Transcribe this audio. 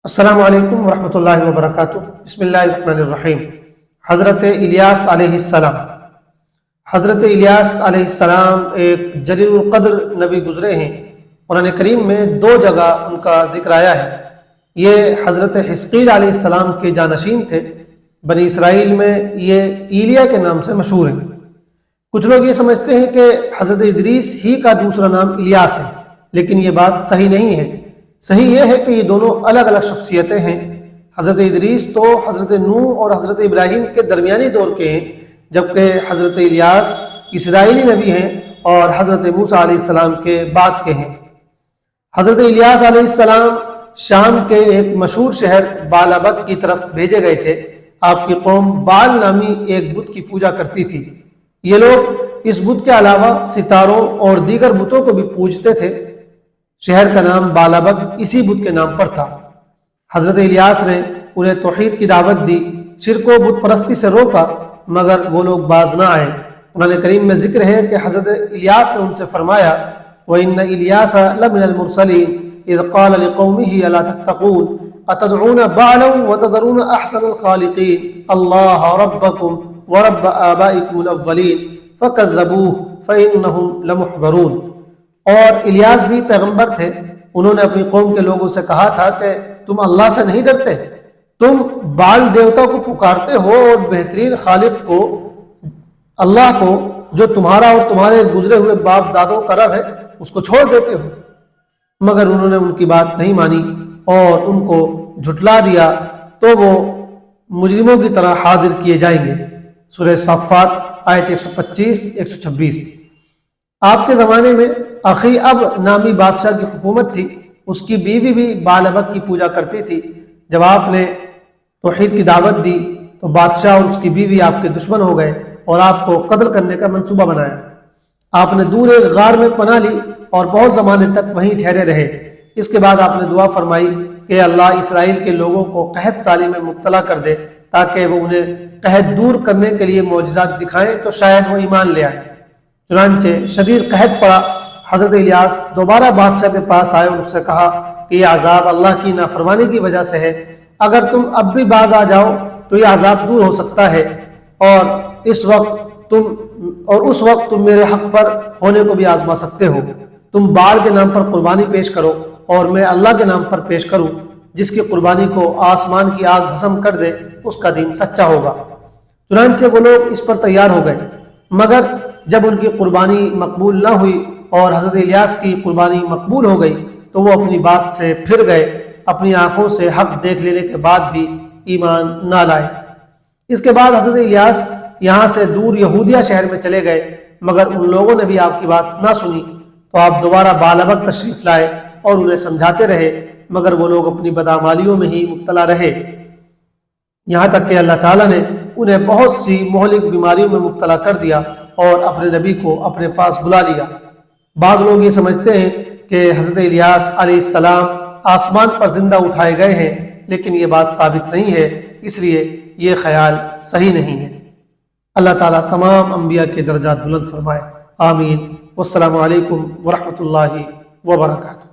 السلام علیکم ورحمۃ اللہ وبرکاتہ۔ بسم اللہ الرحمن الرحیم۔ حضرت الیاس علیہ السلام۔ حضرت الیاس علیہ السلام ایک جلیل القدر نبی گزرے ہیں۔ قرآن کریم میں دو جگہ ان کا ذکر آیا ہے۔ یہ حضرت حزقیل علیہ السلام کے جانشین تھے۔ بنی اسرائیل میں یہ ایلیا کے نام سے مشہور ہیں۔ کچھ لوگ یہ سمجھتے ہیں کہ حضرت ادریس ہی کا دوسرا نام الیاس ہے، لیکن یہ بات صحیح نہیں ہے۔ صحیح یہ ہے کہ یہ دونوں الگ الگ شخصیتیں ہیں۔ حضرت ادریس تو حضرت نوح اور حضرت ابراہیم کے درمیانی دور کے ہیں، جبکہ حضرت الیاس اسرائیلی نبی ہیں اور حضرت موسیٰ علیہ السلام کے بعد کے ہیں۔ حضرت الیاس علیہ السلام شام کے ایک مشہور شہر بالابک کی طرف بھیجے گئے تھے۔ آپ کی قوم بال نامی ایک بت کی پوجا کرتی تھی۔ یہ لوگ اس بت کے علاوہ ستاروں اور دیگر بتوں کو بھی پوجتے تھے۔ شہر کا نام بالابک اسی بت کے نام پر تھا۔ حضرت الیاس نے انہیں توحید کی دعوت دی، شرک و بت پرستی سے روکا، مگر وہ لوگ باز نہ آئے۔ قرآن کریم میں ذکر ہے کہ حضرت الیاس نے ان سے فرمایا وَإِنَّ إِلْيَاسَ لَمِنَ الْمُرْسَلِينَ إِذْ قَالَ لِقَوْمِهِ أَلَا تَتَّقُونَ أَتَدْعُونَ بَعْلًا وَتَذَرُونَ أَحْسَنَ الْخَالِقِينَ اللَّهَ رَبَّكُمْ وَرَبَّ آبَائِكُمُ الْأَوَّلِينَ فَكَذَّبُوهُ فَإِنَّهُمْ لَمُحْضَرُونَ۔ اور الیاس بھی پیغمبر تھے۔ انہوں نے اپنی قوم کے لوگوں سے کہا تھا کہ تم اللہ سے نہیں ڈرتے؟ تم بال دیوتا کو پکارتے ہو اور بہترین خالق کو، اللہ کو، جو تمہارا اور تمہارے گزرے ہوئے باپ دادوں کا رب ہے، اس کو چھوڑ دیتے ہو۔ مگر انہوں نے ان کی بات نہیں مانی اور ان کو جھٹلا دیا، تو وہ مجرموں کی طرح حاضر کیے جائیں گے۔ سورہ صافات آیت 125-126۔ آپ کے زمانے میں اخی اب نامی بادشاہ کی حکومت تھی۔ اس کی بیوی بھی بالابک کی پوجا کرتی تھی۔ جب آپ نے توحید کی دعوت دی تو بادشاہ اور اس کی بیوی آپ کے دشمن ہو گئے اور آپ کو قتل کرنے کا منصوبہ بنایا۔ آپ نے دور ایک غار میں پناہ لی اور بہت زمانے تک وہیں ٹھہرے رہے۔ اس کے بعد آپ نے دعا فرمائی کہ اللہ اسرائیل کے لوگوں کو قحط سالی میں مبتلا کر دے، تاکہ وہ انہیں قحط دور کرنے کے لیے معجزات دکھائیں تو شاید وہ ایمان لے آئیں۔ چنانچہ شدید قحط پڑا۔ حضرت الیاس دوبارہ بادشاہ کے پاس آئے اور اس سے کہا کہ یہ عذاب اللہ کی نافرمانی کی وجہ سے ہے۔ اگر تم اب بھی باز آ جاؤ تو یہ عذاب دور ہو سکتا ہے، اور اس وقت تم میرے حق پر ہونے کو بھی آزما سکتے ہو۔ تم بال کے نام پر قربانی پیش کرو اور میں اللہ کے نام پر پیش کروں۔ جس کی قربانی کو آسمان کی آگ بھسم کر دے، اس کا دین سچا ہوگا۔ چنانچہ وہ لوگ اس پر تیار ہو گئے، مگر جب ان کی قربانی مقبول نہ ہوئی اور حضرت الیاس کی قربانی مقبول ہو گئی تو وہ اپنی بات سے پھر گئے، اپنی آنکھوں سے حق دیکھ لینے کے بعد بھی ایمان نہ لائے۔ اس کے بعد حضرت الیاس یہاں سے دور یہودیہ شہر میں چلے گئے، مگر ان لوگوں نے بھی آپ کی بات نہ سنی، تو آپ دوبارہ بالابک تشریف لائے اور انہیں سمجھاتے رہے، مگر وہ لوگ اپنی بدعمالیوں میں ہی مبتلا رہے، یہاں تک کہ اللہ تعالیٰ نے انہیں بہت سی مہلک بیماریوں میں مبتلا کر دیا اور اپنے نبی کو اپنے پاس بلا لیا۔ بعض لوگ یہ سمجھتے ہیں کہ حضرت الیاس علیہ السلام آسمان پر زندہ اٹھائے گئے ہیں، لیکن یہ بات ثابت نہیں ہے، اس لیے یہ خیال صحیح نہیں ہے۔ اللہ تعالیٰ تمام انبیاء کے درجات بلند فرمائے، آمین۔ والسلام علیکم ورحمۃ اللہ وبرکاتہ۔